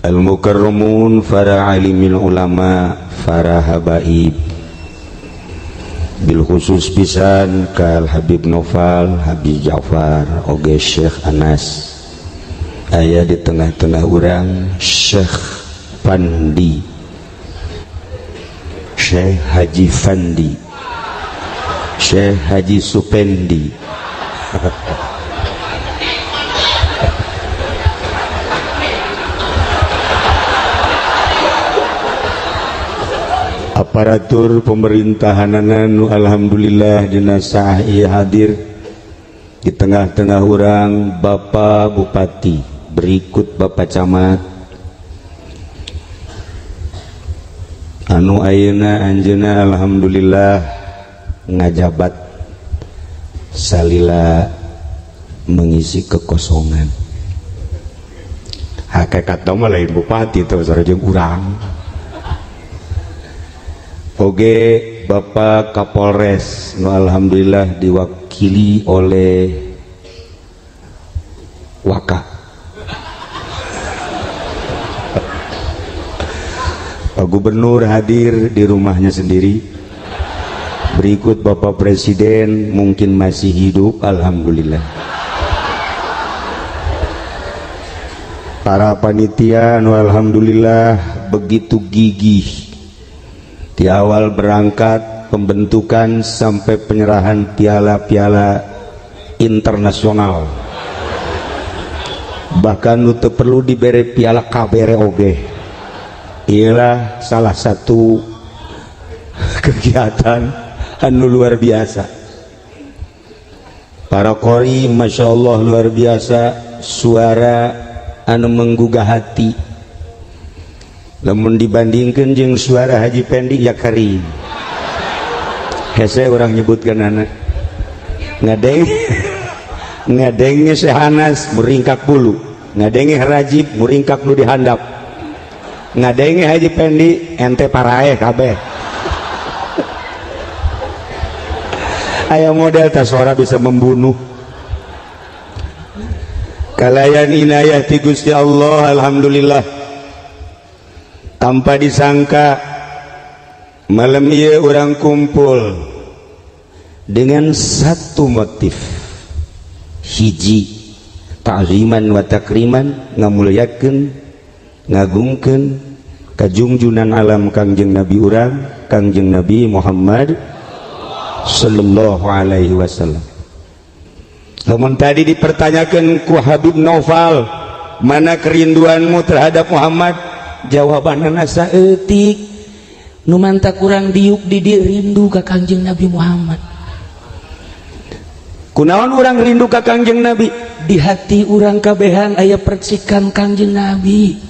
al-mukarramun, para alimil ulama, para habaib, bil khusus pisan kal Habib Noval, Habib Ja'far, oge Syekh Anas. Aya di tengah-tengah urang Syekh Fandi, Syekh Haji Fandi, Syekh Haji Supendi. Aparatur pemerintahanan nu alhamdulillah dina saah ieu hadir di tengah-tengah urang Bapak Bupati, berikut Bapak Camat anu ayeuna anjeunna alhamdulillah ngajabat salila mengisi kekosongan. Hakikat mah lain bupati teh sareng urang. Oge Bapak Kapolres nu alhamdulillah diwakili oleh Waka. Pak Gubernur hadir di rumahnya sendiri. Berikut Bapak Presiden mungkin masih hidup alhamdulillah. Para panitia nu alhamdulillah begitu gigih di awal berangkat pembentukan sampai penyerahan piala-piala internasional, bahkan itu perlu diberi piala kabere oge. Ialah salah satu kegiatan anu luar biasa. Para qori masya Allah luar biasa, suara anu menggugah hati. Namun dibandingkan jeung suara Haji Pendi ya kering. Hese orang nyebutkan anak ngadenge Sehanas muringkak bulu, ngadenge Rajib muringkak nu dihandap, ngadenge Haji Pendi ente parae kabeh. Aya model tas suara bisa membunuh. Kalayan inayah ti Gusti Allah alhamdulillah. Tanpa disangka malam ini orang kumpul dengan satu motif, hiji ta'ziman wa takriman, ngamulyakeun ngagungkeun kajungjunan alam Kangjeng Nabi urang Kangjeng Nabi Muhammad sallallahu alaihi wasallam. Namun tadi dipertanyakan ku Habib Noval, mana kerinduanmu terhadap Muhammad? Jawabanna nasa eutik nu manta kurang diuk di rindu ka Kangjeng Nabi Muhammad. Kunaon urang rindu ka Kangjeng Nabi? Di hati urang kabehan aya percikan Kangjeng Nabi.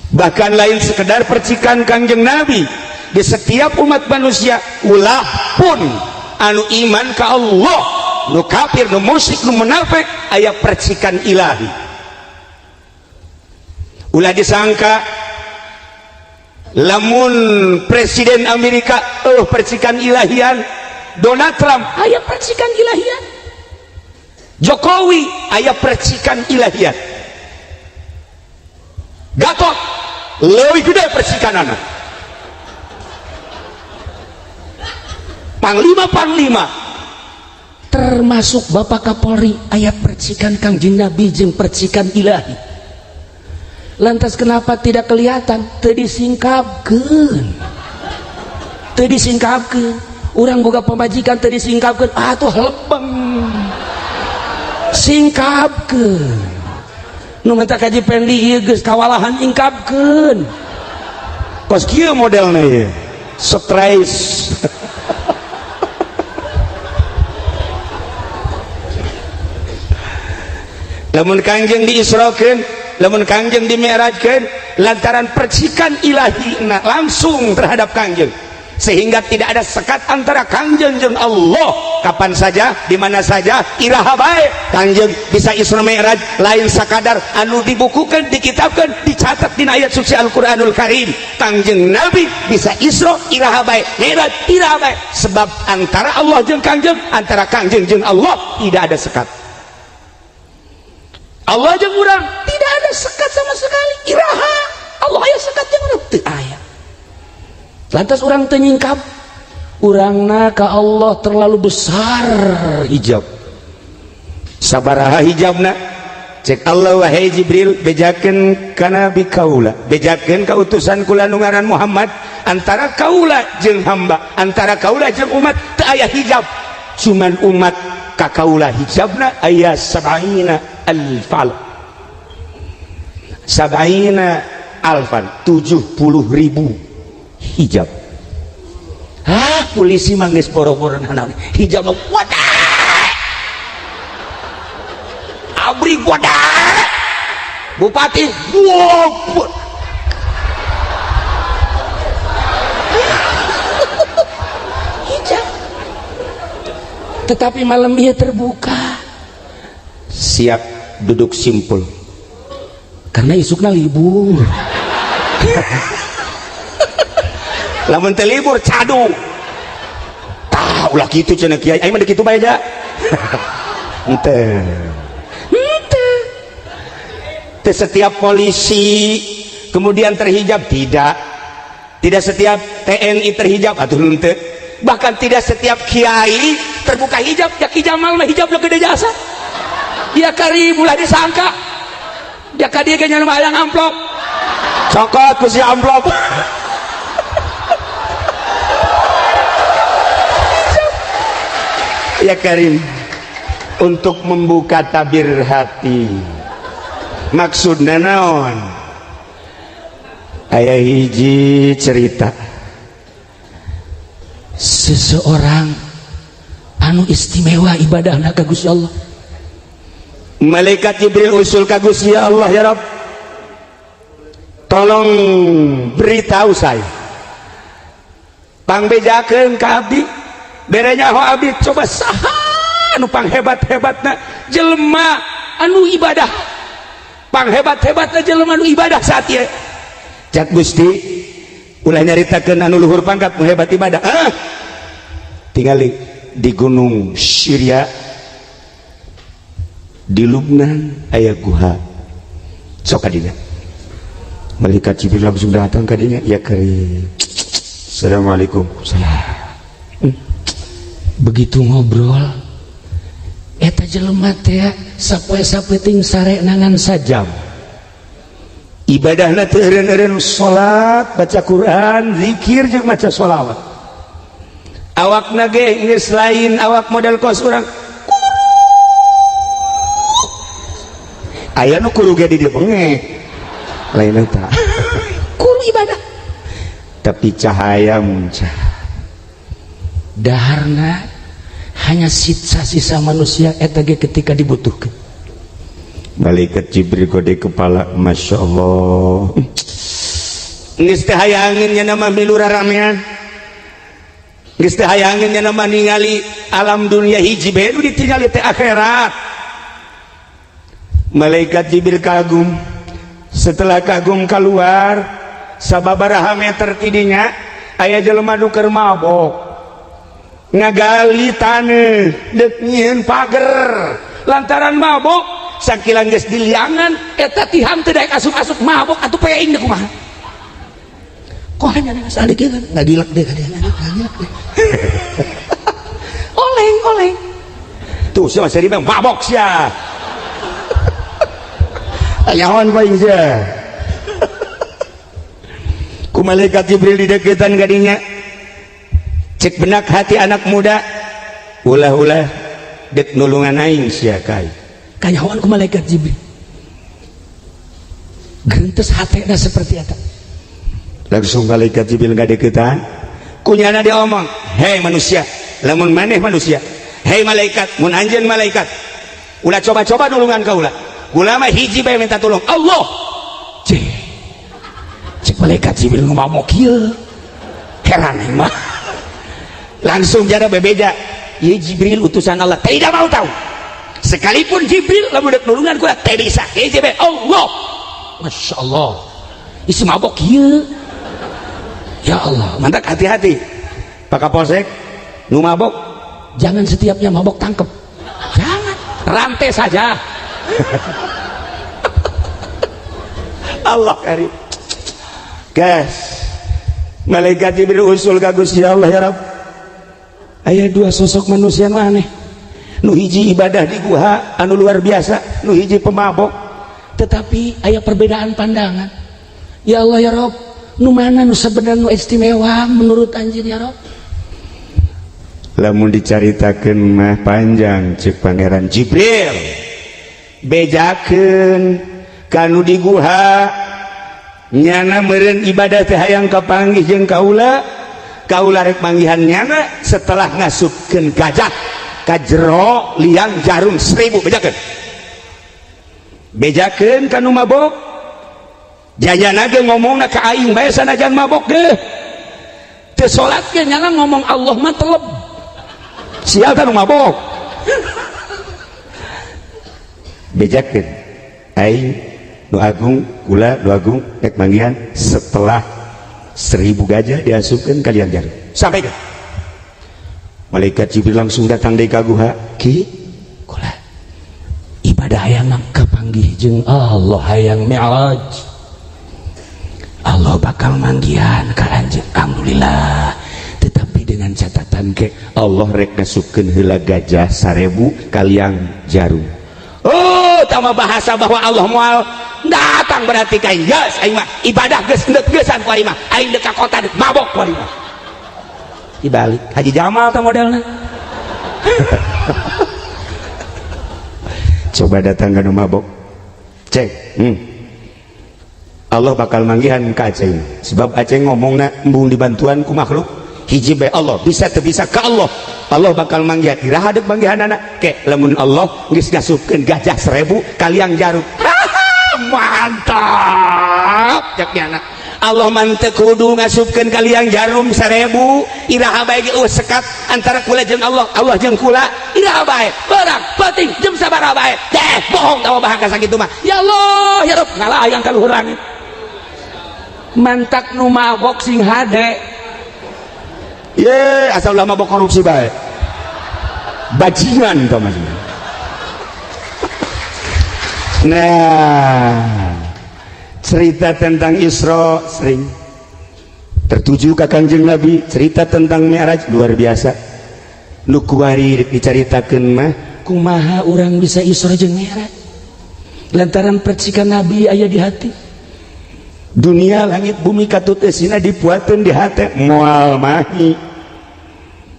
Bahkan lain sekedar percikan Kangjeng Nabi, di setiap umat manusia ulah pun anu iman ka Allah, nu kafir, nu musyrik, nu munafik, aya percikan ilahi. Ulah disangka lamun Presiden Amerika percikan ilahian, Donald Trump aya percikan ilahian, Jokowi aya percikan ilahian, Gatot leuwih gede percikanana, panglima termasuk Bapak Kapolri aya percikan Kangjeng Nabi jeung percikan ilahi. Lantas kenapa tidak kelihatan? Teu disingkapkeun. Urang boga pemajikan teu disingkapkeun, atuh lebeng. Singkapkeun. Nu menta Haji Pendi ieu geus kawalahan ingkapkeun. Kos kieu modelna ieu. Stres. Lamun Kangjeng diisrokeun, lamun Kangjeng dimi'rajkeun lantaran percikan ilahi langsung terhadap Kangjeng, sehingga tidak ada sekat antara Kangjeng jeung Allah. Kapan saja, di mana saja, iraha bae Kangjeng bisa Isra Mi'raj, lain sakadar anu dibukukeun, dikitabkeun, dicatat dina ayat suci Al-Qur'anul Karim. Kangjeng Nabi bisa Isra, iraha bae, Mi'raj, iraha bae, sebab antara Allah jeung Kangjeng, antara Kangjeng jeung Allah tidak ada sekat. Allah jeung urang tidak ada sekat sama sekali, Lantas orang tenyingkap, urangna ka Allah terlalu besar hijab. Sabaraha hijabna? Cek Allah, wahai Jibril, bejakeun ka nabi kaula, bejakeun ka utusan kula nu ngaran Muhammad, antara kaula jeung hamba, antara kaula jeung umat teu aya hijab, cuman umat ka kaula hijabna aya 70 alfal. 70 alfan, 70.000 hijab. Polisi manggis poro-poro naon hijab wadah abri wadah bupati wow hijab. Tetapi malam dia terbuka, siap duduk simpul karena isukna libur. Lamun teu libur cadu tah ulah kitu cenah kiai aing mah kitu bae aja. Teu setiap polisi kemudian terhijab, tidak setiap TNI terhijab atuh henteu, bahkan tidak setiap kiai terbuka hijab. Ya Ki Jamal mah hijab lo gede jasa ya Karim ulah disangka ya ka dieu ge nya bayang amplop cokot ku si amplop. Ya Karim, untuk membuka tabir hati maksudna naon? Aya hiji cerita seseorang anu istimewa ibadahna ka Gusti Allah. Malaikat Jibril usul ka Gusti Allah, ya Rabb, tolong beritahu saya, pangbejakeun ka abdi berenya ho abdi coba saha anu panghebat-hebatna jelema anu ibadah, panghebat-hebatna jelema anu ibadah saat ieu. Cak Gusti ulah nyaritakeun anu luhur pangkat nu hebat ibadah. Tingali di gunung Syria di Lubnan aya guha sok ka dinya. Malaikat Jibril langsung datang ka dinya, ya Karim, assalamualaikum. Begitu ngobrol eta jelema teh sapoe-sapoe ting sare nangan sajam ibadahna teh eureun-eureun salat, baca Quran, zikir jeung maca sholawat. Awakna ge geus lain awak model kos urang. Aya nu kuru ge di dieu bengek lain eta kuru ibadah tapi cahaya muncul daharna hanya sisa-sisa manusia eta ge ketika dibutuhkan. Malaikat Jibril gede kepala, Masya Allah, geus teh hayangeun nya nama milu raramean, geus teh hayangeun nya nama ningali alam dunia hiji bae nu ditingali teh akhirat. Malaikat Jibril kagum, setelah kagum keluar sababaraha meter tidinya aya jelema nu keur mabok ngagali taneuh deuk nyieun pager lantaran mabok. Sakilan geus diliangan eta tihang teu daek asup-asup mabok atuh peing deh kumaha kok hanya ngasali kieu ngagilek deh ka dia ngagilek deh. Oleng tuh sia masih dibang mabok sia ayawan paing sia ku malaikat Jibril di deketan ka dinya cek benak hati anak muda ulah-ulah dek nulungan aing sia kai kanyawan ku malaikat Jibril gentes hatena seperti apa. Langsung malaikat Jibril ngadeukeutan kunyana dia omong, hei manusia, lamun maneh manusia, hei malaikat, mun anjeun malaikat ulah coba-coba nulungan kaula mah hiji bae minta tolong Allah. Cek malaikat Jibril ngomong kieu heran mah langsung jara bebeja, ieu Jibril utusan Allah tidak mau tahu. Sekalipun Jibril lamun dek nulungan ku teh bisa hiji bae Allah. Masya Allah isi mabok kieu ya Allah. Mantap, hati-hati Pak Kapolsek nu mabok jangan setiapnya mabok tangkep, jangan, rantai saja. Allah karim. Guys, Malaikat Jibril usul ka Gusti Allah, ya Rabb, aya dua sosok manusia maneh, nu hiji ibadah di guha anu luar biasa, nu hiji pemabok, tetapi aya perbedaan pandangan. Ya Allah, ya Rabb, nu mana nu sebenarnya nu istimewa menurut anjeun, ya Rabb? Lamun dicaritakeun mah panjang, cek Pangeran Jibril, bejakeun kanu di guha nyana meureun ibadah teh hayang kapanggih jeung kaula, kaula rek manggihan nyana setelah ngasupkeun gajah ka jero liang jarum 1000. Bejakeun kanu mabok, jayana ge ngomongna ka aing bae sanajan mabok ge, teu salat ge nyana ngomong Allah mah teleb, sial kanu mabok. Bejakeun aing nu agung kula nu agung rek manggihan setelah 1000 gajah diasupkeun ka liang jarum. Sampai ke malaikat Jibril langsung datang deui ka guha, ki kula ibadah hayang kapanggih jeung Allah, hayang mi'raj, Allah bakal manggihan ka anjeun, alhamdulillah. Tetapi dengan catatan ke Allah rek ngasupkeun heula gajah 1000 ka liang jarum. Oh, tama bahasa bahwa Allah moal datang berarti kain geus aing mah ibadah geus endeuh geusan ku ari mah aing deuk ka kota deuk mabok ku ari mah. Dibalik Haji Jamal tah modelna. Coba datang ka nu mabok, cek, Allah bakal manggihan ka Aceh, sebab Aceh ngomongna embung dibantuan ku makhluk hiji bae Allah, bisa teu bisa ka Allah. Allah bakal manggihan iraha deuk manggihanana ke lamun Allah geus ngasupkeun gajah 1000 ka liang jarum. Mantap jaknya anak Allah mantep kudu ngasupkeun ka liang jarum 1000 iraha bae ge sekat antara kula jeung Allah, Allah jeung kula iraha bae barang penting jeung sabaraha bae teh bohong tawa bahaka sakitu mah. Ya Allah, ya Rabb, ngalayang ka luhur langit. Mantak nu mabok sing hade ye asal ulah mabok korupsi bae bajingan tau mas. Nah, cerita tentang Isra sering tertuju ke Kanjeng Nabi, cerita tentang Mi'raj luar biasa. Nu kuari dicaritakeun mah kumaha urang bisa Isra jeung Mi'raj lantaran percikan Nabi aya di hati. Dunia langit bumi katut eusina dipuateun di hati moal mahi,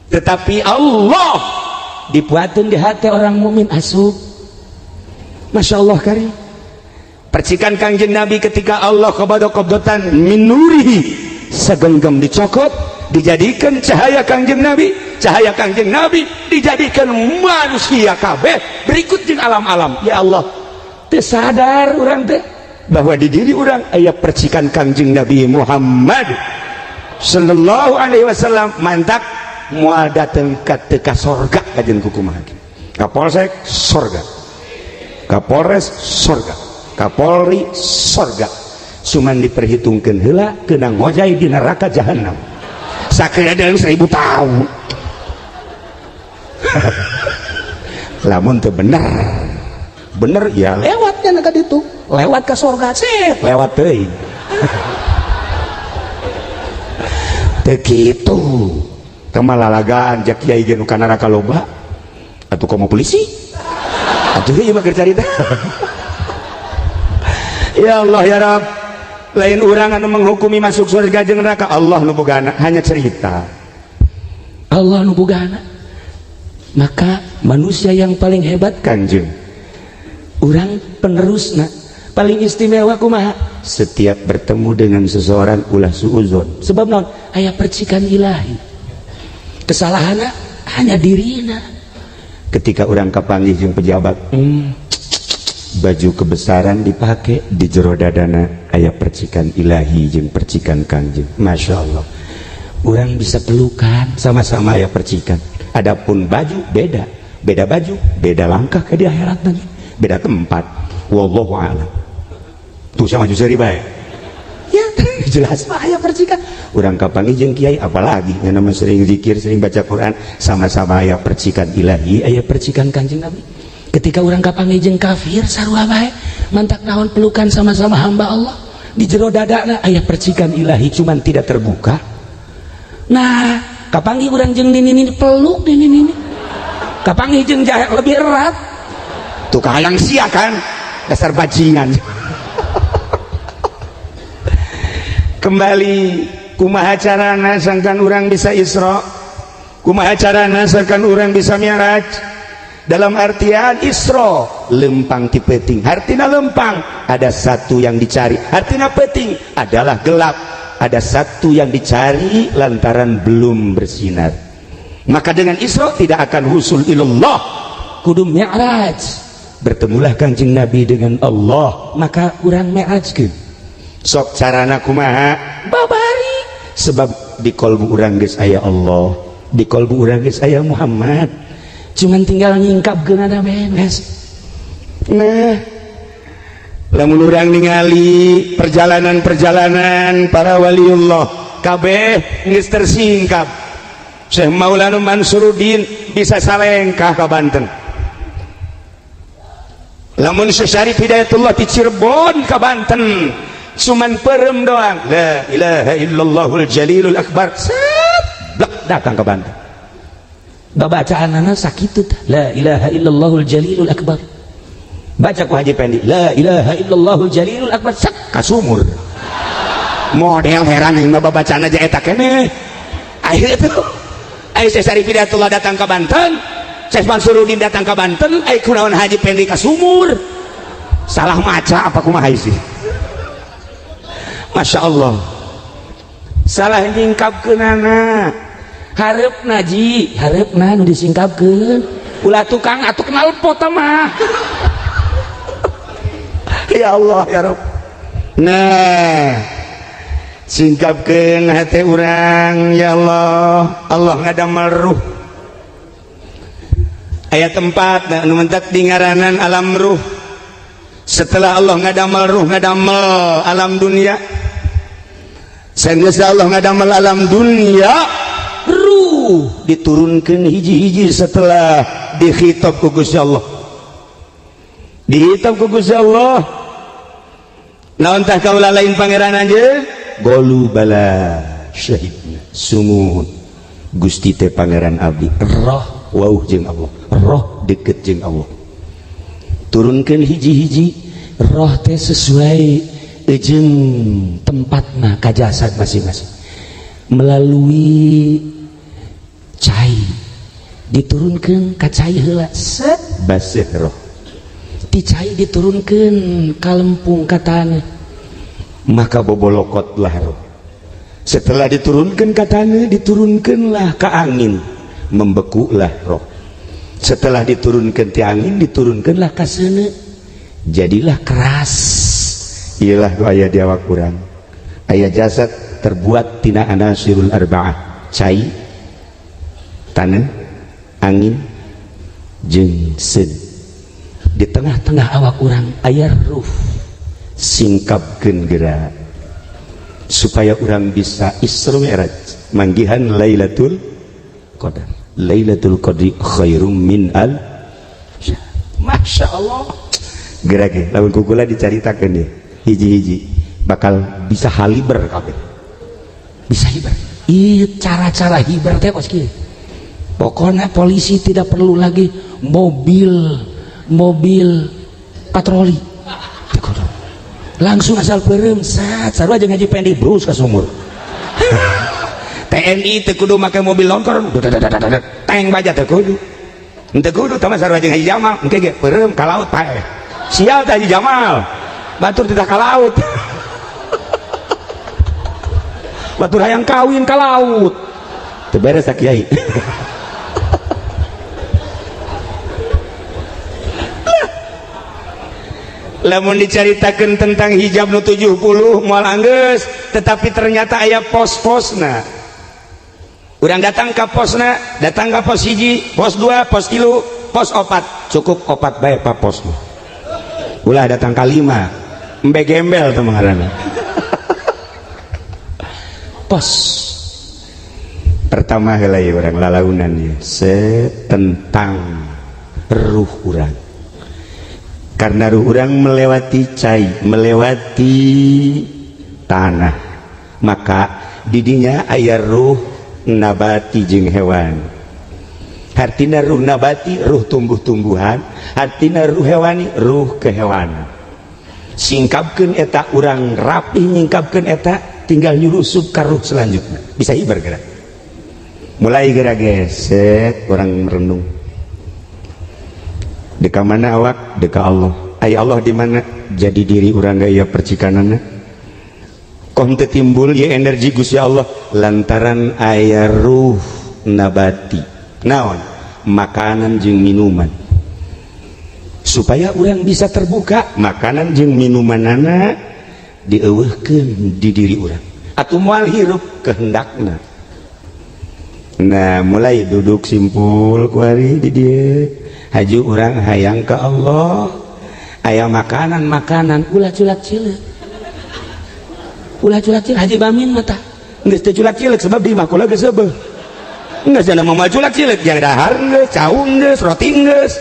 tetapi Allah dipuateun di hati orang mukmin asup. Masya Allah karim. Percikan Kanjeng Nabi ketika Allah qabdotan min nurihi segenggam dicokot dijadikan cahaya Kanjeng Nabi, cahaya Kanjeng Nabi dijadikan manusia kabeh berikut jeung alam-alam. Ya Allah, teu sadar urang teh bahwa di diri urang aya percikan Kanjeng Nabi Muhammad sallallahu alaihi wasallam mantak moal datang ka teu ka sorga kajen kukumaha. Kapolsek sorga, Kapolres sorga, Kapolri sorga, cuman diperhitungkan heula kena ngojay di neraka jahanam sakira dalam 1000 tahun. Lamun teu bener ya lewatnya ka ditu, lewat ke sorga sih lewat teuing. Teu kitu kemalalagaan jak kiai ge nu ka neraka loba atuh komo polisi atuh ieu mah keur carita. Ya Allah, ya Rabb, lain urang anu menghukumi masuk surga jeung neraka, Allah nu bogana hanya cerita, Allah nu bogana. Maka manusia yang paling hebat Kanjeng urang penerusna paling istimewa kumaha setiap bertemu dengan seseorang ulah suuzon, sebab naon aya percikan ilahi. Kesalahanna hanya dirina. Ketika orang kapanggih jeung pejabat, baju kebesaran dipakai di jero dadana aya percikan ilahi jeung percikan Kanjeng. Masya Allah, orang bisa pelukan sama-sama aya percikan. Adapun baju beda baju beda langkah ke di akhirat nanti, beda tempat. Wallahu a'lam. Tuh sama juseri bae ya jelas mah aya percikan. Urang kapanggih jeung kiai apalagi yang nama sering zikir sering baca Quran sama-sama aya percikan ilahi aya percikan Kanjeng Nabi. Ketika orang kapanggih jeung kafir sarua bae mantak naon pelukan sama-sama hamba Allah di jero dadana aya percikan ilahi cuman tidak terbuka. Nah kapanggih urang jeung ini peluk ini kapanggih jeung jahe lebih erat tuh kahayang sia kan dasar bajingan. Kembali kumaha carana sangkan urang bisa Isra, kumaha carana sangkan urang bisa Mi'raj. Dalam artian Isra lempang ti peuting, hartina lempang ada satu yang dicari, hartina peuting adalah gelap, ada satu yang dicari lantaran belum bersinar. Maka dengan Isra tidak akan husul ilallah, kudu Mi'raj, bertemulah Kanjeng Nabi dengan Allah, maka urang mi'rajkeun. Sok carana kumaha babari, sebab di kolbu urang geus aya Allah, di kolbu urang geus aya Muhammad, cuman tinggal nyingkapkeun ada beres. Nah lamun urang ningali perjalanan-perjalanan para waliullah kabeh geus tersingkap. Syekh Maulana Mansuruddin bisa salengkah ka Banten, lamun Syekh Syarif Hidayatullah di Cirebon ka Banten cuman perem doang la ilaha illallahul jalilul akbar, blak datang ke Banten. Bacaanana sakitu la ilaha illallahul jalilul akbar, baca ku Haji Pendi la ilaha illallahul jalilul akbar sak ka sumur. Model heran yang babacana aja eta keneh. Akhirnya tuh ai Syekh Syarif Hidayatullah datang ke Banten, Syekh Mansuruddin datang ke Banten, ai kunaon Haji Pendi ka sumur. Salah maca apa kumaha sih? Masya Allah, salah nyingkapkeunana. Hareupna ji, hareupna nu disingkapkeun ulah tukang atuh kenal pot mah. Ya Allah ya Rabb. Nah singkapkeun hate urang ya Allah, Allah ngadamel ruh. Aya tempat nu mentak di ngaranan alam ruh. Setelah Allah ngadamel ruh, ngadamel alam dunia, sehingga Allah ngadamel alam dunia, ruh diturunkan hiji-hiji setelah dikhitab ku Gusti Allah, dihitab ku Gusti Allah. Naon tah kaula lain pangeran aja golu bala syahidna sumuhun Gusti teh pangeran abdi roh wauh jeung Allah, roh deket jeung Allah. Turunkan hiji-hiji roh teh sesuai jeung tempatna ka jasad masing-masing, melalui cai diturunkan ka cai heula set basih roh, ti cai diturunkan ka lempung ka tanah, maka bobolokotlah roh. Setelah diturunkan ka tanah, diturunkanlah ka angin, membekulah roh. Setelah diturunkan ti angin, diturunkanlah ka seuneu, jadilah keras. Iyalah aya di awak urang aya jasad terbuat tina anasirul arba'ah, cai, tanah, angin, jeung seun. Di tengah-tengah awak urang aya ruh, singkapkeun geura supaya urang bisa Isra Mi'raj, manggihan Lailatul Qadar. Lailatul Qadri khairum min al syahr. Masya Allah, geura ge lamun kukula dicaritakeun deh hiji-hiji bakal bisa haliber kabeh, bisa hiber. Ieu cara-cara hiber teh kos kieu. Pokoknya polisi tidak perlu lagi mobil patroli, langsung asal perem sat sarua jeung Haji Pendi brus ka sumur. TNI teu kudu make mobil lonkor teng baja teu kudu, teu kudu tah sarua jeung Haji Jamal engke ge perem ka laut pae. Sial teh Haji Jamal batur tidak ka laut. Batur hayang kawin ka laut teu beres sak kiai. Lamun dicaritakeun tentang hijab nu 70 moal anggeus, tetapi ternyata aya pos-posna. Urang datang ka posna, datang ka pos hiji, pos 2, pos 3, pos 4, cukup 4 bae pa posna. Ulah datang ka 5, embe gembel teh ngaranna. Pos pertama heula ieu urang lalaunan ieu tentang ruh urang. Karena ruh urang melewati cai, melewati tanah, maka didinya aya ruh nabati jeung hewan. Artina ruh nabati ruh tumbuh-tumbuhan, artina ruh hewani ruh kehewanan. Singkapkeun eta urang rapi nyingkapkeun eta tinggal nyurusup ka ruh selanjutnya. Bisa ibar gerak. Mulai gerak geset orang merenung. Deka mana awak? Deka Allah. Aya Allah di mana? Jadi diri urang gaya percikanana. Kom teu timbul ye energi Gusti Allah lantaran aya ruh nabati. Naon? Makanan jeung minuman. Supaya orang bisa terbuka, makanan jeung minumanana dieuweuhkeun di diri urang. Atuh moal hirup kehendakna. Nah, mulai duduk simpul kuari di dieu. Haju urang hayang ka Allah. Aya makanan-makanan ulah culak cileuk. Ulah culak cileuk Haji Bamin mah tah. Geus teu culak cileuk sebab di imah kula geus seubeuh. Enggak jangan mau culak cilik yang dahar nges, caung nges, roti nges.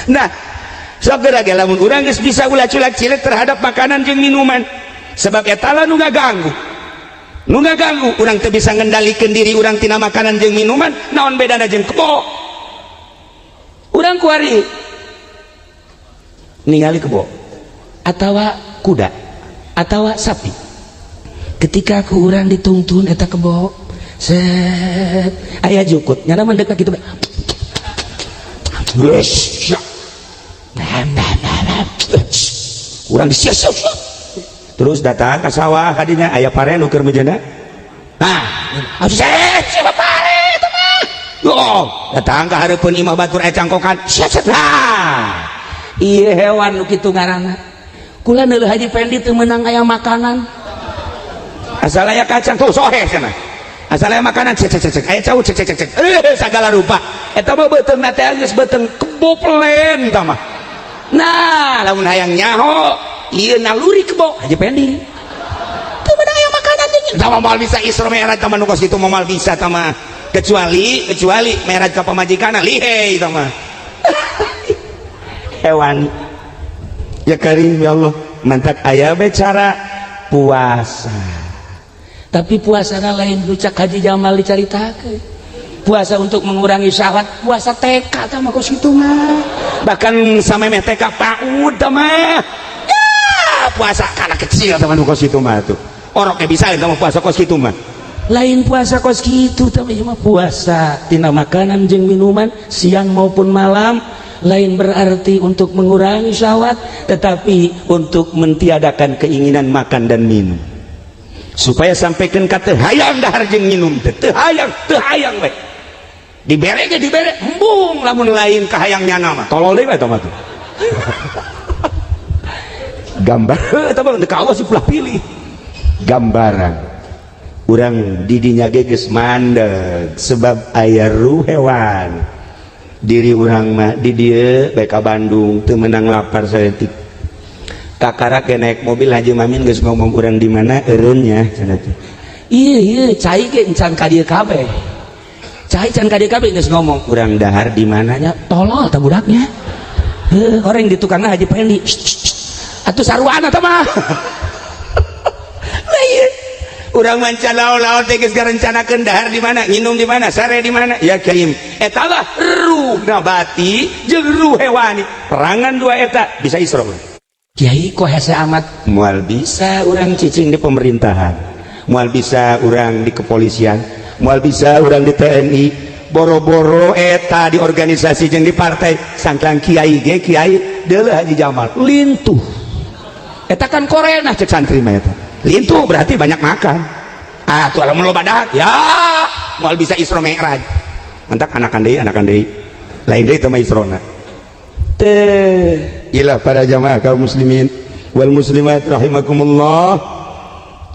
Nah, sok geura lamun urang geus bisa ulah culak cilik terhadap makanan jeung minuman. Sebab eta lah nu ngaganggu. Nu ngaganggu urang teu bisa ngendalikeun diri urang tina makanan jeung minuman, naon bedana jeung kebo? Urang kuari ningali kebo atawa kuda atawa sapi. Ketika ku urang dituntun eta kebo set aya jukut nyana mendekat gitu urang disiap-siap terus datang ke sawah kadinya aya pare nu keur meujana siapa pare eta mah yo datang ka hareupeun imah batur aya cangkokan set ieu hewan nu kitu ngaranna kula neuleuh Haji Pendi teu meunang aya makanan asal aya kacang tuh sohe sana asal aya makanan cek aya cau cek segala rupa eta mah beuteung na teh geus beuteung kebo pelen tah mah. Nah lamun hayang nyaho ieu naluri kebo Haji Pendi teu meunang aya makanan teh tah moal bisa Isra Mi'raj tah nu kos kitu moal bisa tah mah kecuali Mi'raj ka pamajikanna lihei tah mah. Hewan ya karim ya Allah mantak aya becara puasa. Tapi puasana lain lucak Haji Jamal dicaritakeun. Puasa untuk mengurangi syahwat, puasa TK tah mah kos kitu mah. Bahkan samemeh TK PAUD tah mah. Ya, puasa kana kecil tah mah kos kitu mah tuh. Orok bisa tah mah puasa kos kitu mah. Lain puasa kos kitu tah mah puasa tina makanan jeung minuman siang maupun malam. Lain berarti untuk mengurangi syahwat, tetapi untuk mentiadakan keinginan makan dan minum. Supaya sampaikan kata hayang dahar jeung minum teu hayang we dibere embung lamun lain kahayangnya nama tolol deui eta mah tuh gambar eta mah teu kawas ulah pilih gambaran urang didinya ge geus mandeg sebab aya ruh hewan diri urang mah di dieu bae ka Bandung teu meunang lapar saeutik kakara ke naik mobil Haji Mamin geus ngomong urang di mana eureunnya cenah teh. Ieu cai ge encan ka dieu kabeh. Cai can ka dieu kabeh geus ngomong urang dahar di mananya tolol tah budaknya. Heuh orang di tukangna Haji Pendi. Atuh saruana tah mah. Lah ieu urang mancan laon-laon teh geus garencanakeun dahar di mana, nginum di mana, sare di mana. Ya kaim eta lah ruh nabati jeung ruh hewani. Perangan dua eta bisa Isra. Kiai kok hese amat mual bisa orang cicing di pemerintahan, mual bisa orang di kepolisian, mual bisa orang di TNI, boro-boro eta di organisasi jeung di partai sangkang kiai ge kiai deuleuh Haji Jamal lintuh eta kan korena cek santri mah eta lintuh berarti banyak makan tuh lamun loba dahar ya mual bisa Isra Mi'raj mantak anakan deui lain deui teh mah Isrona teh. Gila para jamaah kaum muslimin wal muslimat rahimakumullah,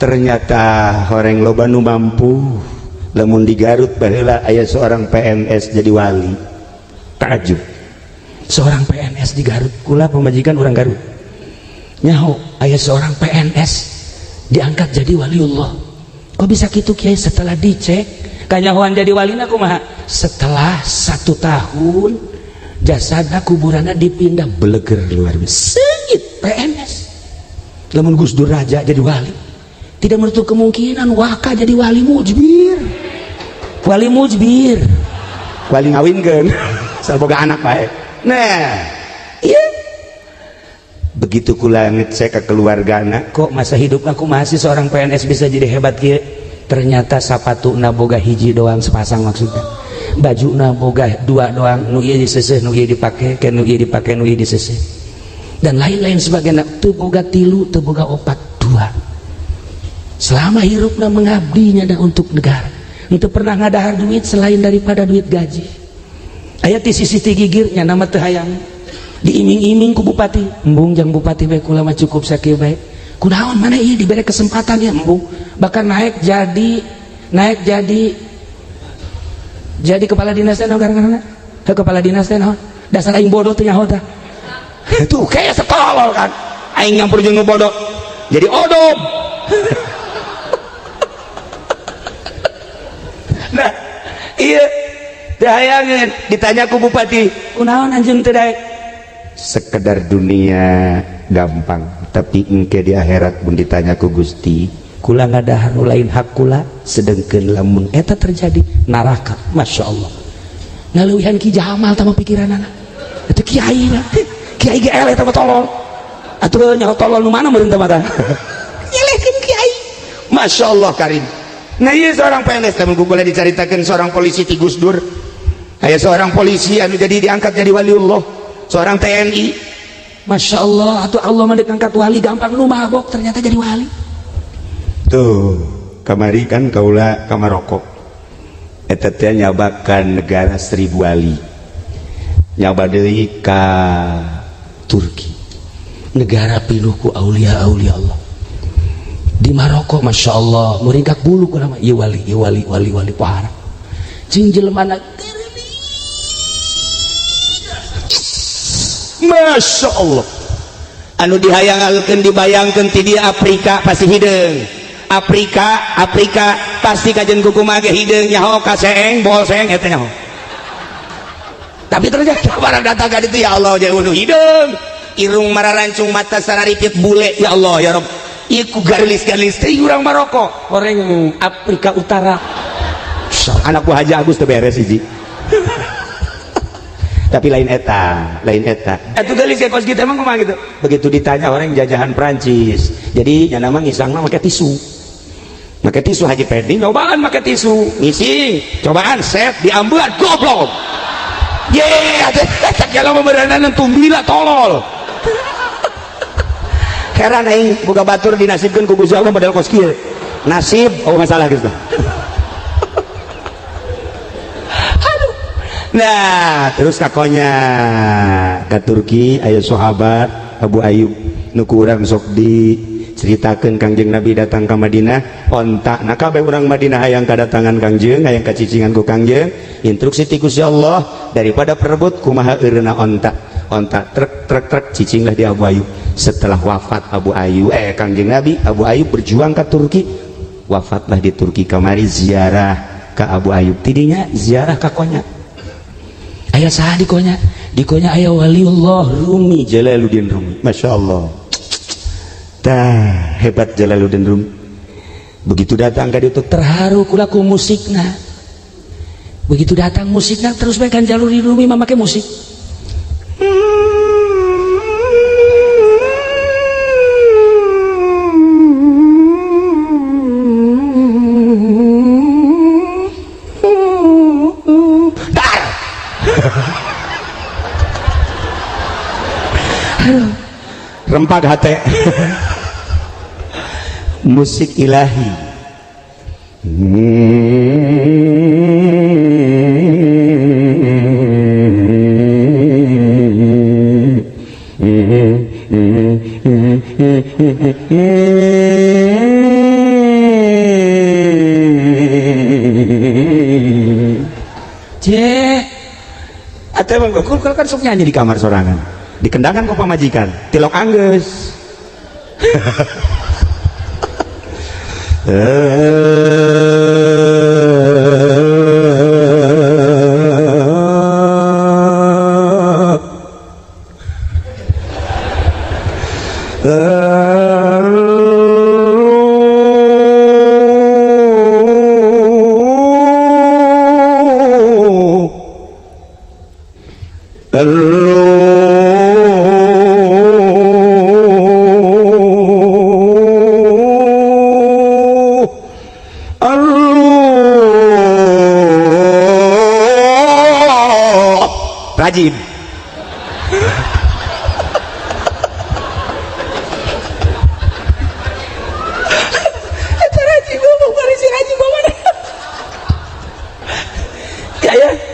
ternyata orang loba nu mampu lamun di Garut baheula aya seorang PNS jadi wali. Takjub seorang PNS di Garut, kula pemajikan orang Garut nyaho aya seorang PNS diangkat jadi waliullah. Kok bisa gitu Kiai? Setelah dicek kanyahoan jadi walina kumaha, setelah 1 tahun jasadna kuburanna dipindah beleger luar biasa. Seungit PNS lamun Gus Dur Raja jadi wali tidak menutup kemungkinan waka jadi wali mujbir, wali mujbir, wali ngawinkeun salboga anak bae. Nah iya begitu kula ngecek ke keluargana, kok masa hidup aku masih seorang PNS bisa jadi hebat kieu. Ternyata sapatuna boga hiji doang sepasang, maksudnya bajuna boga dua doang, nu ieu diseseh nu ieu dipake, ke nu ieu dipake nu ieu diseseh, dan lain-lain sebagainya. Teu boga tilu, teu boga opat, dua. Selama hirupna mengabdinya dan untuk negara, itu pernah ngadahar duit selain daripada duit gaji. Aya ti sisi ti gigirnya nama teu hayang diiming-iming ku bupati, embung jang bupati bae kula mah cukup sakieu bae. Kunaon mana ieu diberi kesempatan ya embung, bahkan naik jadi kepala dinas teh naon garana? Kepala dinas teh naon? Dasar aing bodoh teh nyaho tah. Tuh kayak setolol kan. Aing nyampur jeung nu bodoh. Jadi odom. Nah, iya dahayangeun ditanya ku bupati, kunaon anjeun teh daek? Sekedar dunia gampang, tapi engke di akhirat pun ditanya ku Gusti, kula ngadahar nu lain hak kula, sedengkeun lamun eta terjadi neraka. Masya Allah ngaleuwihan Ki Jamal tama pikiranana eta kiai lah, kiai ge eleh tama tolol atuh nyaho tolol nu mana meureun teh mata nyelehkeun kiai. Masya Allah karim. Nah iya seorang PNS, namun gue boleh diceritakan seorang polisi di Gus Dur, kayak seorang polisi anu jadi diangkat jadi waliullah, seorang TNI. Masya Allah, atau Allah mendekangkat wali gampang, nu mabok ternyata jadi wali. Tuh kamari kan kaula kamarokok eta teh nyabakan negara 1000 wali, nyaba deui ka Turki, negara pinuh ku aulia-aulia Allah. Di Maroko Masya Allah meringkak bulu ku nama ieu wali pahara cing jelema Masya Allah anu dihayangalkeun dibayangkeun ti dia Afrika pasti hideung. Afrika pasti kajen kukumaha ge hideung nyaho kaseeng bolseng eta nyaho. Tapi ternyata barang datang ka ditu ya Allah jeung hideung irung mararancung mata sararipit bule ya Allah ya Rabb. Iku garis-garis teh urang Maroko, orang Afrika Utara. Anak gua Haji Agus teu beres hiji. Tapi lain eta. Atuh garis ke kos kita emang kumaha gitu. Begitu ditanya orang jajahan Prancis. Jadi nya nama ngisangna make tisu. Make tisu Haji Pedi nyobaan make tisu. Ngising, cobaan set diambean goblok. Ye, atuh cak jalan meberanana tumbila tolol. Heran aing boga batur dinasibkeun ku Gusti Allah model kos kieu. Nasib oh masalah gitu. Aduh. Nah, terus kakonya ke Turki aya sahabat Abu Ayyub nu ku urang sok diceritakeun Kangjeng Nabi datang ke Madinah onta. Nah kabeh urang Madinah hayang kadatangan Kangjeng, hayang kacicingan ku Kangjeng. Instruksi ti Gusti Allah daripada perebut kumaha eureuna onta trek cicinglah di Abu Ayyub. Setelah wafat Abu Ayyub Kangjeng Nabi, Abu Ayyub berjuang ke Turki, wafatlah di Turki. Kamari ziarah ke Abu Ayyub, tidinya ziarah ke konya aya saha di konya aya waliullah Rumi, Jalaluddin Rumi. Masya Allah tah hebat Jalaluddin Rumi. Begitu datang ke ditu terharu kulaku musikna. Begitu datang musikna terus bae kan Jalaluddin Rumi memakai musik. Rempak hati musik ilahi. Atau bang Gokul kan sok nyanyi di kamar sorangan, dikendangan kok pamajikan, tilok angges.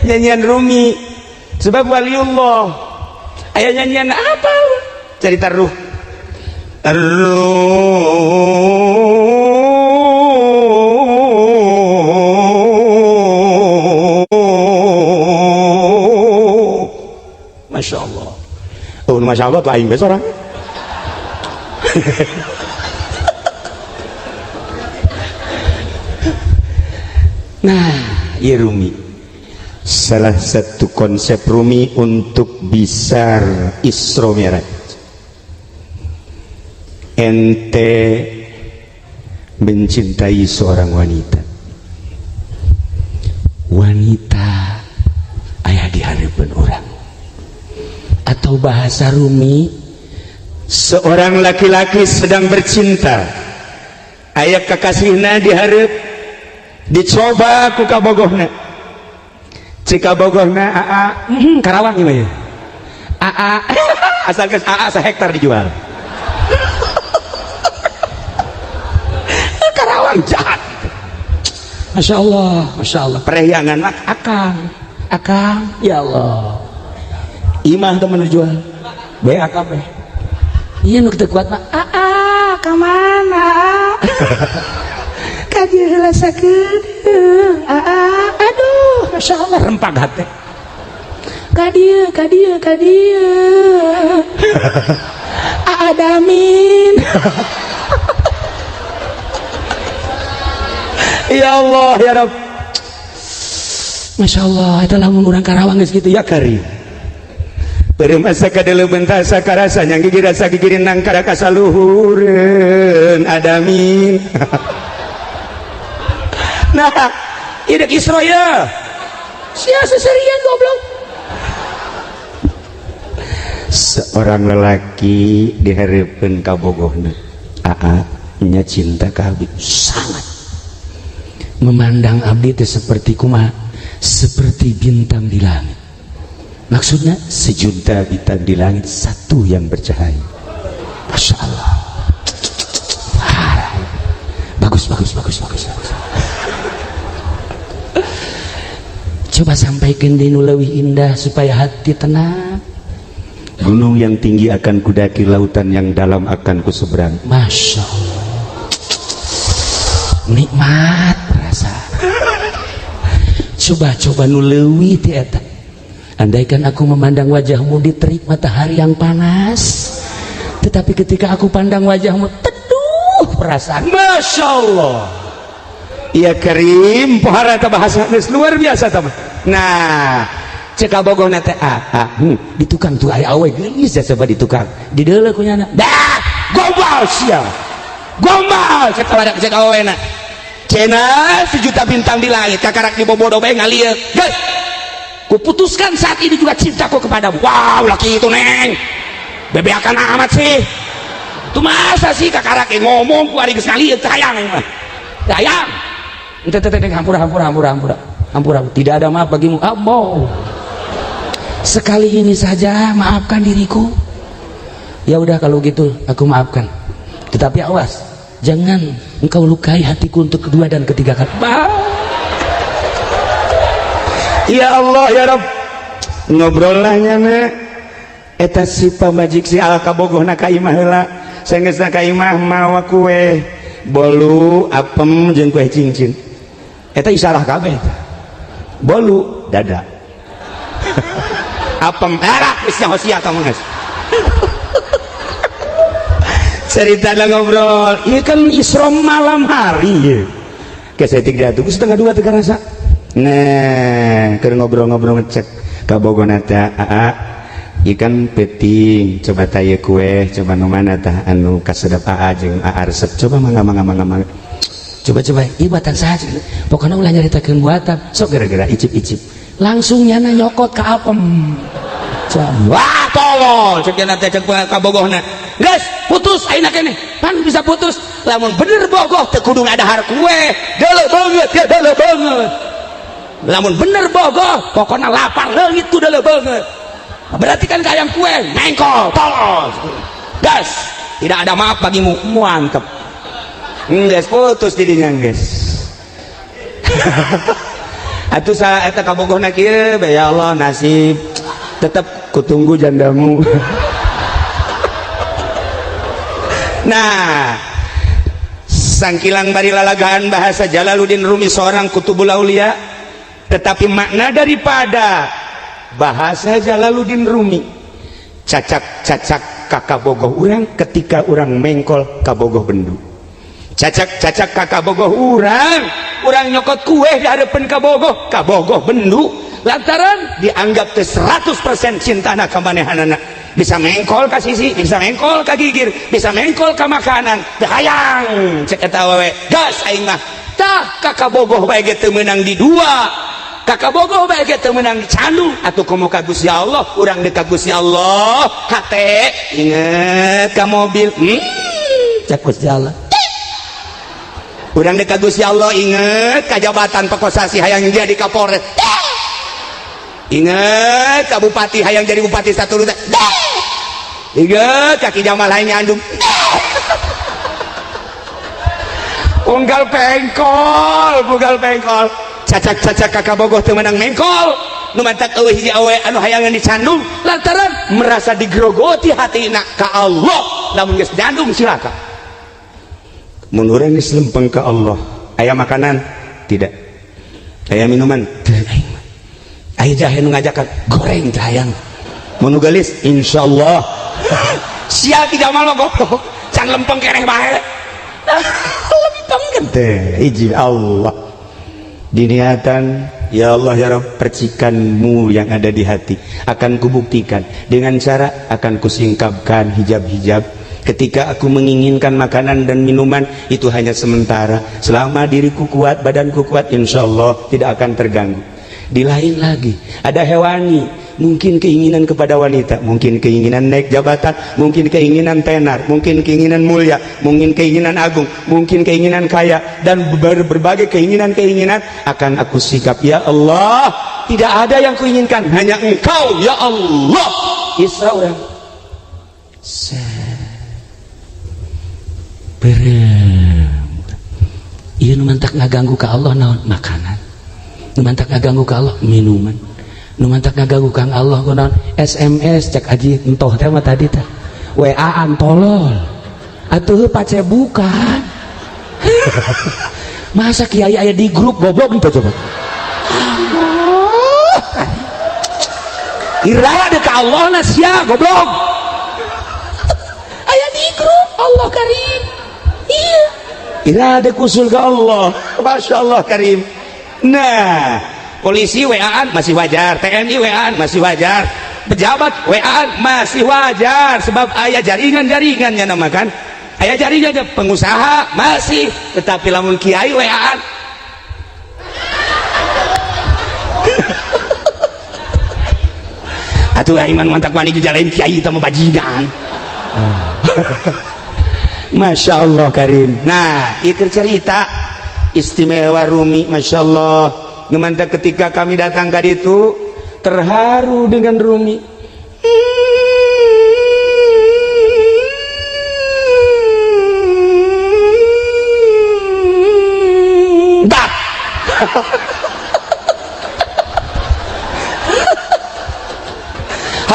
nyanyian Rumi sebab waliullah. Aya nyanyian apa cerita ruh Masya Allah. Oh, Masya Allah lain bes orang. Nah, ya Rumi, salah satu konsep Rumi untuk bisa Isra Mi'raj. Ente mencintai seorang wanita, wanita ayah di hadapan orang, atau bahasa Rumi, seorang laki-laki sedang bercinta, ayah kekasihna diharap, dicoba ku kabogohna, cika bogohna aa Karawang ya aa asalkan aa sehektar dijual. Karawang jahat. Masya Allah, Masya Allah. Perhiangan akang ya Allah, imah teman jual be akang be iya nu kita kuat mah aa kemana kadia heula sakedeung aa aduh Masya Allah rempag hate kadia aa damin. Ya Allah ya Rabb, Masya Allah. Itu lamun orang Karawang gitu ya kari bermasa kadele bentasa karasa yang gigi rasa gigirin nangkara kasaluhureun adamin. Nah idek Isra ya sia seserian goblok. Seorang lelaki dihareupeun ka bogohna aa nya cinta ka abdi sangat memandang abdi itu seperti kumaha, seperti bintang di langit. Maksudnya sejuta bintang di langit satu yang bercahaya. Masya Allah. Bagus. Coba sampaikan di nu leuwih indah supaya hati tenang. Gunung yang tinggi akan kudaki, lautan yang dalam akan kuseberang. Masya Allah. Nikmat perasaan. Coba nu leuwih ti eta. Andaikan aku memandang wajahmu di terik matahari yang panas, tetapi ketika aku pandang wajahmu teduh perasaan. Masya Allah. Iya Karim, pohara eta bahasa luar biasa teman. Nah, cek abogona teh di tukang tuh aya awe geulis ya coba di tukang. Di deuleu ku nyana. Dah, gombal sia. Gombal cek awena. Cena sejuta bintang di langit kakarak di bobodo bae ngalieu. Geus. Kuputuskan saat ini juga cintaku kepadamu. Wow, laki itu neng. Bebeakan amat sih. Itu masa sih kakarak ngomong ku ari geus ngalieu sayang mah. Sayang. Ente hampura. Tidak ada maaf bagimu. Ambo. Sekali ini saja maafkan diriku. Ya udah kalau gitu aku maafkan. Tetapi awas, jangan engkau lukai hatiku untuk kedua dan ketiga kali. Ya Allah ya Rabb, ngobrolnya nek eta si pamajik si al kabogohna ka imah heula, saenggeusna ka imah mawa kue bolu apem jeung kue cincin. Eta isalah kabeh. Bolu dada. Apem erak geus nyahosia kamu geus. Cerita ngobrol, iya kan Isra malam hari ya. Kesetik dia tuh setengah dua teu karasa. Nah, keur ngobrol-ngobrol ngecek ka bogona teh ikan peting coba taya kue coba nu mana tah anu kasedap jeung resep coba mangga coba ibatan saja pokoknya ulah nyaritakeun buatan sok gara-gara icip-icip langsung nyana nyokot ka apem. Wah tolol cek nya teh cek ka bogohna. Guys, putus ayeuna keneh. Pan bisa putus. Lamun bener bogoh teu kudu ngadahar kue. Deuleu banget ya, deuleu banget. Lamun bener bogoh, pokoknya lapar leungit tuh deuleu banget. Berarti kan kayang kue, nengkol, tolol. Guys, tidak ada maaf bagimu. Mantep. Guys, putus didinya, guys. atuh sa eta kabogohna kieu ya Allah nasib tetap kutunggu jandamu. Nah, sangkilang bari lalagaan bahasa Jalaluddin Rumi seorang kutubul aulia, tetapi makna daripada bahasa Jalaluddin Rumi cacak-cacak kakabogoh urang ketika urang mengkol kabogoh bendu. Cacak-cacak kakabogoh urang nyokot kue di hadapan kabogoh bendu lantaran dianggap ke 100% cintana ka manehanana. Bisa mengkol ka sisi, bisa mengkol ka gigir, bisa mengkol ka makanan, teu hayang cek eta awewe gas aing mah tah kakabogoh bae ge teu meunang di dua, kakabogoh bae ge teu meunang di candu atuh komo ka Gusti Allah, urang deuk ka Gusti Allah hate inget ka mobil cek Gusti Allah, urang deuk ka Gusti Allah inget ka jabatan pekosasi hayang jadi Kapolres, inget ka bupati hayang jadi bupati satu Rute, inget kaki Jamal hayang nyandung, unggal pengkol cacak-cacak kakabogoh teu meunang mengkol nu mantak eueuh hiji awe anu hayangan dicandung lantaran merasa digrogoti hatina ka Allah. Lamun geus nyandung silakan, mun urang geus lempeng ka Allah, aya makanan tidak, aya minuman teu, aya jahe nu ngajakan goreng teh hayang, mun nu geulis insyaallah sia ti Jamal mah goblok can lempeng keneh bae lempeng teh izin Allah diniatan. Ya Allah ya Rabb, percikanmu yang ada di hati akan kubuktikan dengan cara akan kusingkapkan hijab-hijab. Ketika aku menginginkan makanan dan minuman itu hanya sementara, selama diriku kuat, badanku kuat, insya Allah tidak akan terganggu. Di lain lagi ada hewani, mungkin keinginan kepada wanita, mungkin keinginan naik jabatan, mungkin keinginan tenar, mungkin keinginan mulia, mungkin keinginan agung, mungkin keinginan kaya, dan berbagai keinginan-keinginan akan aku sikap. Ya Allah, tidak ada yang kuinginkan, hanya Engkau ya Allah. Isra orang iya nu mantak ngaganggu ke Allah naon makanan, nu mantak ngaganggu ke Allah minuman, nu mantak ngaganggu kang Allah kunaon SMS cek aji entoh teh mah tadi teh WA-an tolol atuh pace bukan masa kiai aya di grup goblok itu coba iraya deh ke Allah na sia goblok aya di grup Allah karim iya irade kusul ke Allah, Masya Allah karim. Nah, polisi WA-an masih wajar, TNI WA-an masih wajar, pejabat WA-an masih wajar, sebab ayah jaringan-jaringannya namakan, ayah jaringannya pengusaha masih, tetapi lamun kiai WA-an atuh iman mantak mani jalain kiai itu mau bajingan. Masya Allah karim. Nah itu cerita istimewa Rumi, Masya Allah. Ngemanta ketika kami datang ke itu terharu dengan Rumi. Dak.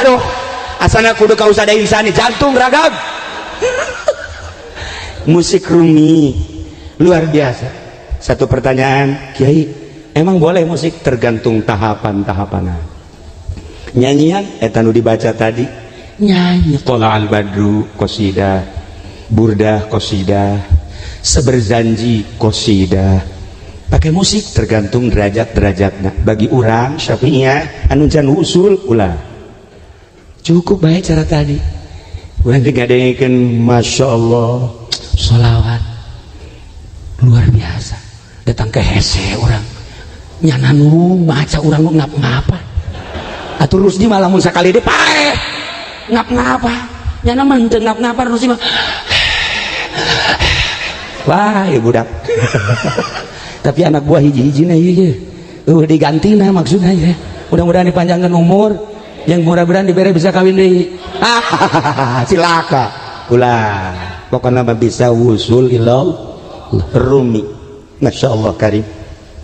Aduh, asana kudu kau sada insani jantung ragam. Musik Rumi luar biasa. Satu pertanyaan, Kiai, emang boleh musik? Tergantung tahapan-tahapan. Nyanyian eta nu dibaca tadi, nyanyi Tola al Badru qasidah, burdah qasidah, seberzanji qasidah. Pakai musik tergantung derajat-derajatnya. Bagi orang Syafi'iyah anu can usul ulah. Cukup baik cara tadi. Urang digadengkeun Masya Allah sholawat luar biasa. Datang ke hese orang nyananu maca orang ngap-ngapa atuh Rusdi malah mun sakali deh pae ngap-ngapa nyana mah teu ngap-ngapa Rusdi mah wah ya budak tapi anak buah hiji-hijina ieu digantina maksudnya ya mudah-mudahan dipanjangkan umur yang mudah-mudahan dibere bisa kawin deui silaka ulah pokoknya bisa wusul ilal Rumi. Masya Allah karim.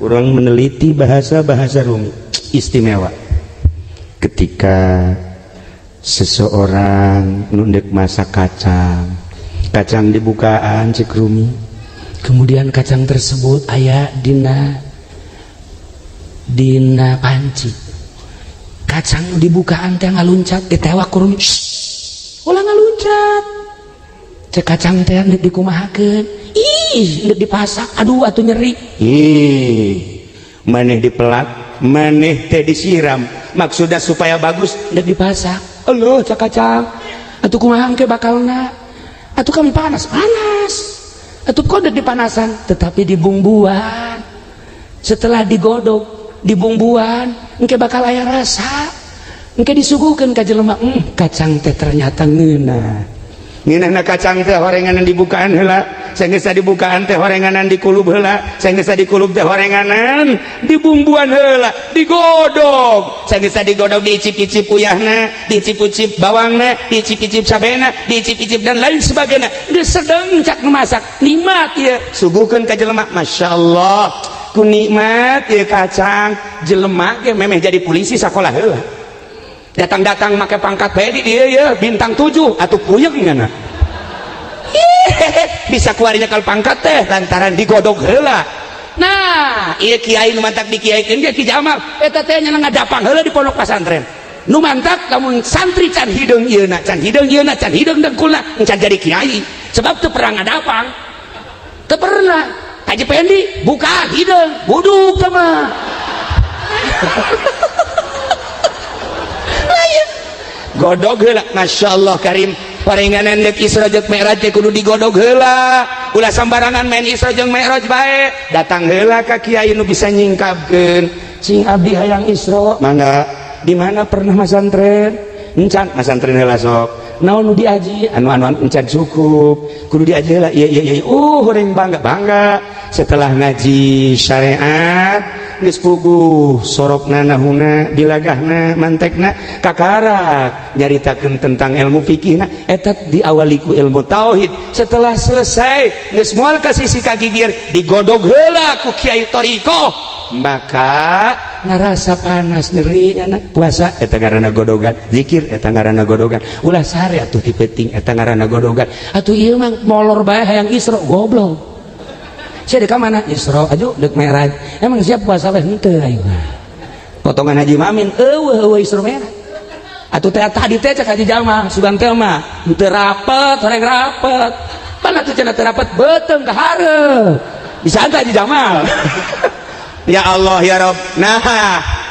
Orang meneliti bahasa-bahasa Rumi istimewa. Ketika seseorang nundek masak kacang dibukaan cek Rumi, kemudian kacang tersebut aya dina panci, kacang dibukaan teh ngaluncat ditewak ku Rumi, ulah ngaluncat, cek kacang teh ndek dikumahakeun, ndek dipasak, aduh atuh nyeri, maneh dipelat, maneh teh disiram, maksudnya supaya bagus ndek dipasak. Allah cak kacang atuh kumaha engke bakalna, atuh kami panas atuh kok ndek dipanasan, tetapi dibumbuan, setelah digodog dibumbuan engke bakal aya rasa, engke disuguhkeun ka jelema, kacang teh ternyata ngeunah kacang teh horenganan dibukaan heula, saenggeus dibukaan teh horenganan dikulub heula, saenggeus dikulub teh horenganan dibumbuan heula, digodog, saenggeus digodog diicip-icip uyahna, diicip-icip bawangna, diicip-icip cabena, diicip-icip dan lain sebagainya, geus sedeng cak nu masak, nikmat ieu, suguhkeun ka jelema, masyaallah ku nikmat ieu kacang, jelema ge memeh jadi polisi sakola heula. Datang-datang make pangkat bae di dieu ya bintang 7 atuh puyeng ngana. Bisa kuarinya kal pangkat teh lantaran digodog heula. Nah, ieu kiai nu mantak dikiaikeun ge Ki Jamal eta teh nya ngadapang heula di pondok pesantren. Nu mantak lamun santri can hideung ieuna, can hideung dengkulna can jadi kiai. Sebab teu pernah ngadapang. Teu pernah. Haji Pendi buka hideung, buduk teh mah. Godog heula, masyaallah karim, parenganan dek Isra jeung Mi'raj teh kudu digodog heula, ulah sambarangan main Isra jeung Mi'raj bae, datang heula ka kiai nu bisa nyingkapkeun, cing abdi hayang Isra, mangga di mana pernah masantren, encan masantren heula sok, naon nu diaji, anu encan cukup, kudu diaji heula, iya, horeng bangga, setelah ngaji syariat geus puguh sorokna nahuna dilagahna mantekna kakarak nyaritakeun tentang ilmu fikihna eta diawali ku ilmu tauhid, setelah selesai geus moal ka sisi kagigir digodog heula ku kiai thariqah, maka ngarasa panas nyeri puasa eta ngaranna godogan, zikir eta ngaranna godogan, ulah sare atuh dipeting eta ngaranna godogan, atuh ieu mah molor bae hayang Isra goblok. Saya dek mana Isra aju dek Mi'raj, emang siap puasa weh henteu aing mah potongan Haji Mamin eueuh Isra Mi'raj atuh teh tadi teh cek Haji Jamal sugan teh mah henteu rapet horeng rapet pan atuh cenah teu rapet beuteung ka hareup bisa anta Haji Jamal. Ya Allah ya Rabb. Nah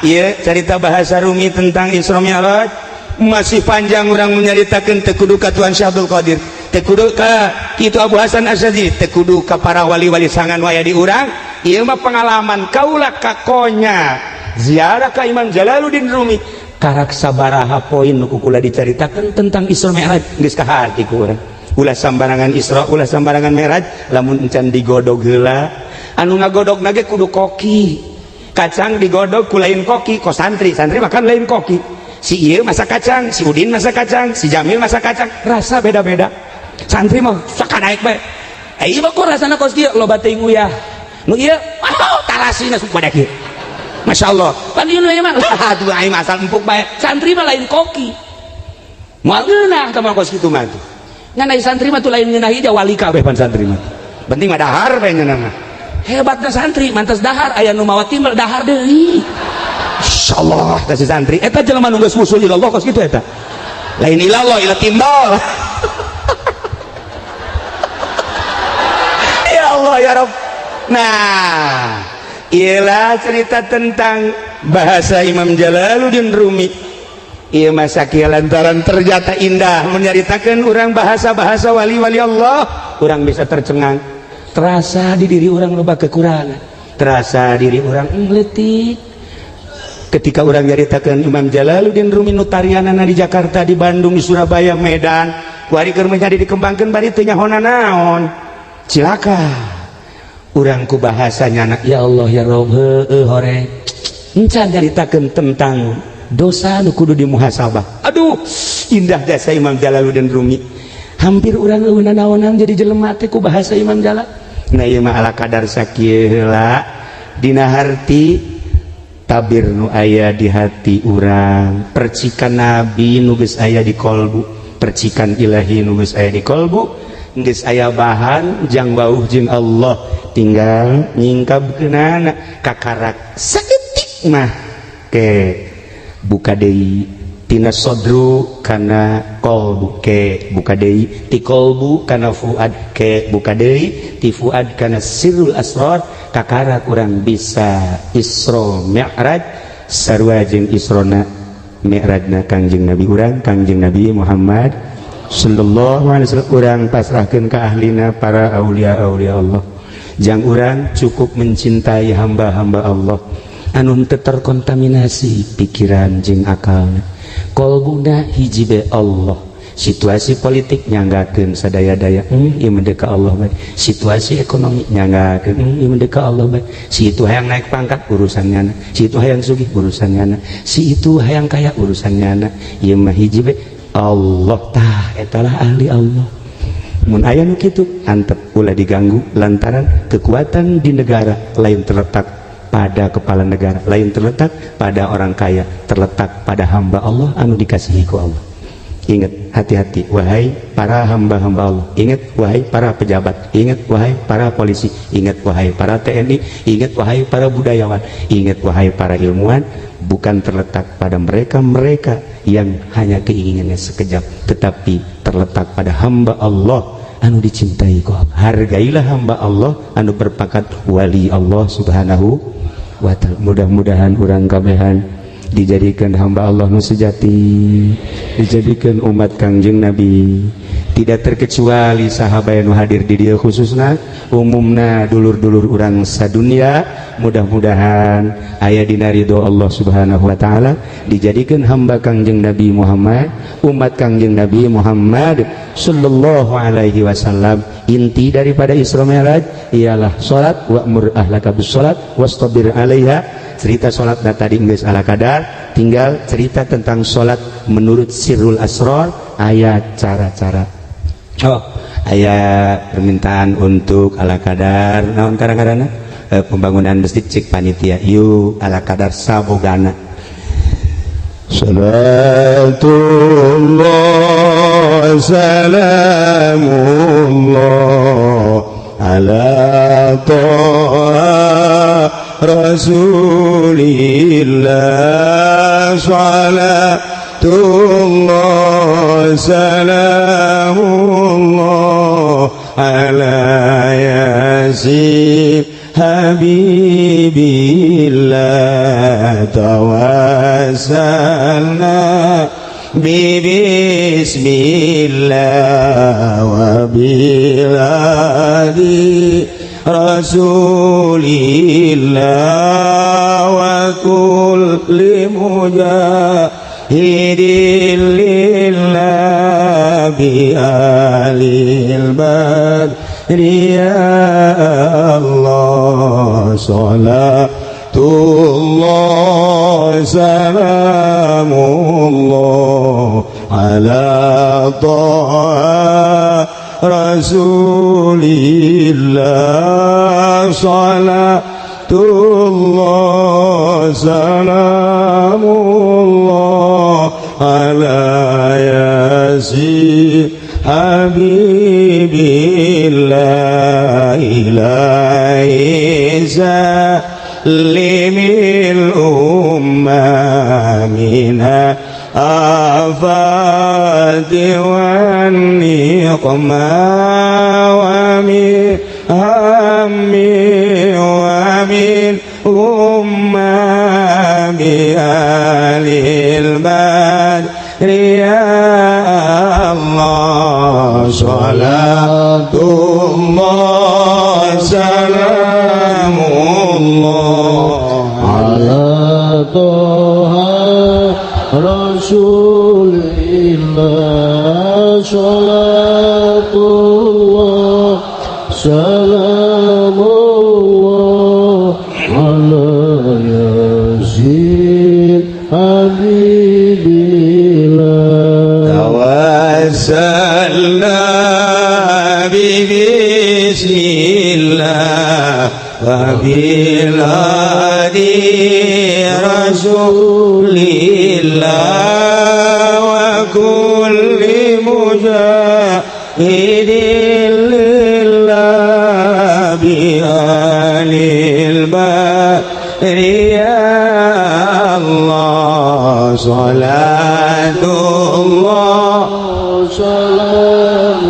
ieu cerita bahasa Rumi tentang Isra Mi'raj masih panjang orang menyaritakeun teu kudu ka Tuan Syekh Abdul Qadir, teu kudu ka kitu Abu Hasan Asy'ari, teu kudu ka para wali-wali sangan waya di urang, ieu mah pengalaman kaula kakonya ziarah ka Imam Jalaluddin Rumi karak sabaraha poin nu kula dicaritakeun tentang Isra Mi'raj geus ka hati ku urang. Ulah sambarangan Isra, ulah sambarangan Mi'raj, lamun encan digodog heula, anu ngagodogna ge kudu koki. Kacang digodog ku lain koki, ko santri makan lain koki. Si ieu masak kacang, si Udin masak kacang, si Jamil masak kacang, rasa beda-beda. Santri mah sakanaek bae. Ieu mah kok rasana kos kieu loba teuing uyah. Nu ieu talasina pada kieu. Masyaallah. Pan ieu mah atuh aing asal empuk bae. Santri mah lain koki. Moal ngeunah teh kos kitu mah tuh. Ngan santri mah tuh lain ngeunahi ja wali kabeh pan santri mah. Penting mah dahar bae ngeunah mah. Hebatna santri mantas dahar aya nu mawa timbal dahar deui. Insyaallah kasih santri eta jelema nu geus usul ilallah kos kitu eta. Lain ilallah ila timbal. Ya Allah ya Rabb. Nah, ialah cerita tentang bahasa Imam Jalaluddin Rumi. Ieu mah sakieu lantaran ternyata indah menyaritakeun urang bahasa-bahasa wali-wali Allah, urang bisa tercengang. Terasa di diri orang loba kekurangan, terasa diri orang leutik ketika orang nyaritakeun Imam Jalaluddin Rumi nu tarianana di Jakarta, di Bandung, di Surabaya, Medan, kuari keur menjadi dikembangkeun bari teu nyahona naon. Cilaka urang ku bahasanya anak ya Allah ya Rabb hore encan nyaritakeun tentang dosa nu kudu dimuhasabah. Aduh indah jasa Imam Jalaluddin Rumi, hampir urang eueuh naonan jadi jelema teh ku bahasa Imam Jalal. Nah ieu mah ala kadar sakieu heula dina harti tabir nu aya di hati urang, percikan nabi nu geus aya di kolbu, percikan ilahi nu geus aya di kolbu, geus aya bahan jang bauh jeung Allah, tinggal nyingkabkeunana kakarak saeutik mah ke buka deui tina sodru kana kolbu ke buka deui, ti kolbu kana fuad ke buka deui, ti fuad kana sirrul asrar, kakarak urang bisa Isra Mi'raj sarua jeung Isrona Mi'rajna Kangjeng Nabi urang Kangjeng Nabi Muhammad sallallahu alaihi wasallam. Urang pasrahkeun ka ahlina para aulia-aulia Allah, jang urang cukup mencintai hamba-hamba Allah anu teu terkontaminasi pikiran jeung akalna, kolbuna hiji be Allah. Situasi politik nyanggakeun sadaya-daya ieu mah ka Allah bae, situasi ekonomi nyanggakeun ieu mah ka Allah bae, si itu hayang naik pangkat urusannya, si itu hayang sugih urusannya, si itu hayang kaya urusannya, ieu mah hiji be Allah. Tah etalah ahli Allah. Mun aya nu kitu antep ulah diganggu lantaran kekuatan di negara lain terletak pada kepala negara, lain terletak pada orang kaya, terletak pada hamba Allah anu dikasihi ku Allah. Ingat, hati-hati wahai para hamba-hamba Allah, ingat wahai para pejabat, ingat wahai para polisi, ingat wahai para TNI, ingat wahai para budayawan, ingat wahai para ilmuwan, bukan terletak pada mereka-mereka yang hanya keinginannya sekejap, tetapi terletak pada hamba Allah anu dicintai ku Allah. Hargailah hamba Allah anu berpangkat wali Allah subhanahu wa ta'ala. Mudah-mudahan urang kabehan dijadikan hamba Allah nu sejati, dijadikan umat Kangjeng Nabi, tidak terkecuali sahabat nu hadir di dia khususna umumna dulur-dulur urang sadunia. Mudah-mudahan aya dina ridho Allah subhanahu wa ta'ala, dijadikan hamba Kangjeng Nabi Muhammad, umat Kangjeng Nabi Muhammad sallallahu alaihi wasallam. Inti daripada Isra Mi'raj ialah salat, wa'mur ahlaka bis salat wastabir 'alaiha. Cerita salat tadi geus ala kadar, tinggal cerita tentang salat menurut sirrul asrar, ayat cara-cara. Oh, aya permintaan untuk ala kadar naon kadang-kadang pembangunan masjid cik panitia yuk ala kadar sabogana. Salatullah salamullah ala ta'a Rasulillah, salatullah salamullah ala yasin habibillah, tawassalna bismillah wa biladi Rasulillah wa kulli mujahidin lillah bi alil badri ya Allah. Salatullah salamullah ala ta'a Rasulillah, salatullah salamullah ala yasin habibillah, ilahi salimil ummah minha afati wan niqma wa min hammi wa min umma bi alil badri ya Allah. Salatullah salamullah ala ta'a Rasulillah, salatullah salamullah ala yasin habibillah, tawassalna bi bismillah وبالهادي رسول الله وكل مجاهد لله بآل البدر يا الله صلاة الله سلام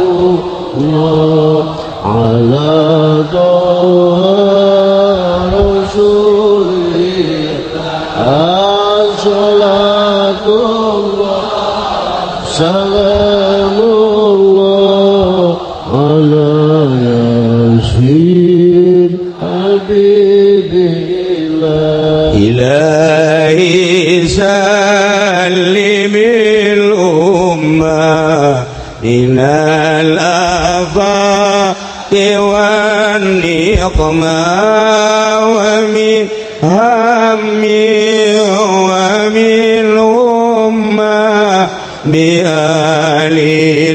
الله على طه رسول الله صلاة الله سلام الله على ياسين حبيب الله إلهي سلم الأمة من الآفات والنقمة ومن هم ومن أمة بآل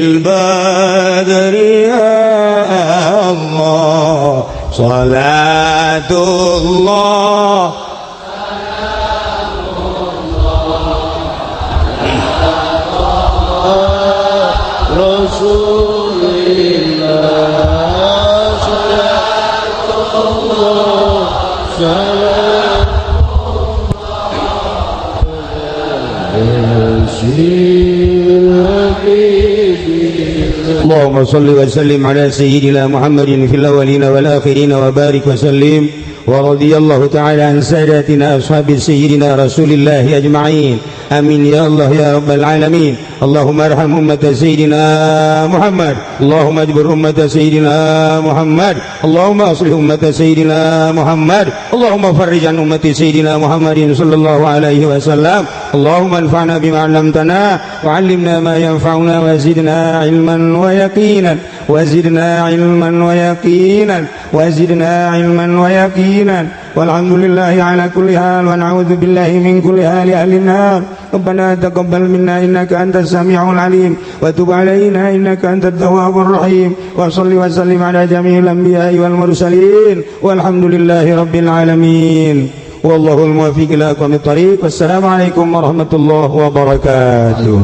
البدر يا الله صلاة الله رسول الله صلاة الله سلام اللهم صل وسلم على سيدنا محمد في الأولين والآخرين وبارك وسلم ورضي الله تعالى عن ساداتنا أصحاب سيدنا رسول الله أجمعين آمين يا الله يا رب العالمين اللهم ارحم أمة سيدنا محمد اللهم اجبر أمة سيدنا محمد اللهم أصلح أمة سيدنا محمد اللهم فرج عن أمة سيدنا محمد صلى الله عليه وسلم اللهم انفعنا بما علمتنا وعلمنا ما ينفعنا وزدنا علما ويقينا وزدنا علما ويقينا وزدنا علما ويقينا والحمد لله على كل حال ونعوذ بالله من كل حال أهل النار ربنا تقبل منا إنك أنت السميع العليم وتب علينا إنك أنت التواب الرحيم وصل وسلم على جميع الأنبياء والمرسلين والحمد لله رب العالمين والله الموفق إلى أقوم الطريق والسلام عليكم ورحمة الله وبركاته.